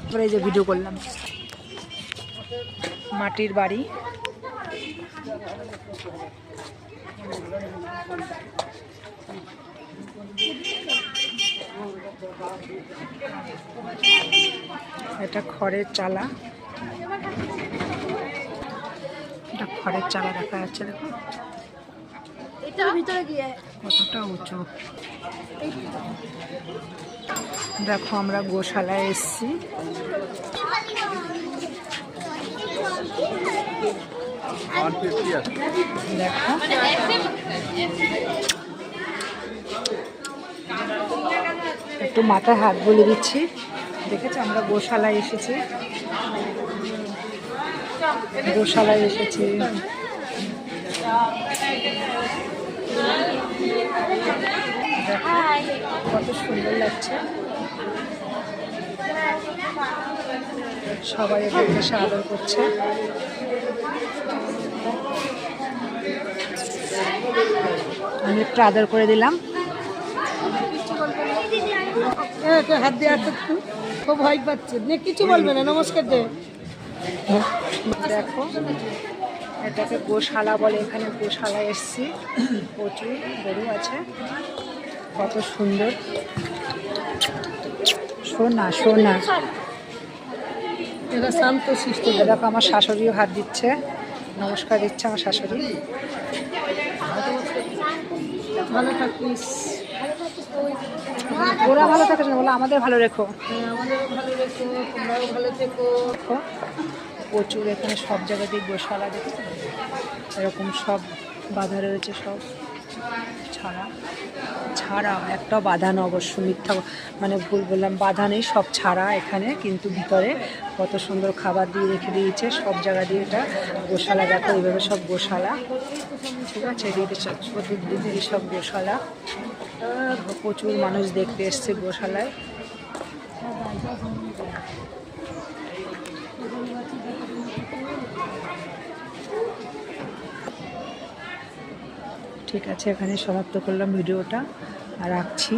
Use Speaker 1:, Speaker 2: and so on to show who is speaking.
Speaker 1: তারপরে এই যে ভিডিও করলাম। মাটির বাড়ি, এটা খড়ের চালা, এটা খড়ের চালা দেখা যাচ্ছে। দেখো কতটা উঁচু। দেখো আমরা গোশালায় এসছি। দেখো একটু মাথায় হাত বলে দিচ্ছি। দেখেছো আমরা গোশালায় এসেছি, গোশালায় এসেছি। কত সুন্দর লাগছে, সবাই এদের এসে আদর করছে। আমি একটু আদর করে দিলাম।
Speaker 2: হাত দিয়ে খুব ভয় পাচ্ছে, কিছু বলবে না, নমস্কার দে।
Speaker 1: দেখো এটাকে গোশালা বলে, এখানে গোশালায় এসছি, প্রচুর গরু আছে, কত সুন্দর। সোনা সোনা,
Speaker 2: এরা শান্ত শিষ্ট।
Speaker 1: দেখো আমার শাশুড়িও হাত দিচ্ছে, নমস্কার দিচ্ছে আমার শাশুড়ি।
Speaker 2: ভালো থাকিস,
Speaker 1: ওরা ভালো থাকে না, বলো আমাদের ভালো রেখো।
Speaker 2: আমাদেরও ভালো রেখো, তোমরাও ভালো থেকো।
Speaker 1: প্রচুর এখানে সব জায়গাতেই গোশালা, দেখো এরকম সব বাঁধা রয়েছে, সব ছাড়া একটাও বাঁধানো, অবশ্য মিথ্যা মানে ভুল বললাম, বাঁধা নেই, সব ছাড়া এখানে, কিন্তু ভিতরে কত সুন্দর খাবার দিয়ে রেখে দিয়েছে সব জায়গা দিয়ে। এটা গোশালা, দেখো এইভাবে সব গোশালা, ঠিক আছে, এদিকে দিদি সব গোশালা। প্রচুর মানুষ দেখতে এসছে গোশালায়। ঠিক আছে, এখানে সমাপ্ত করলাম ভিডিওটা, আর রাখছি।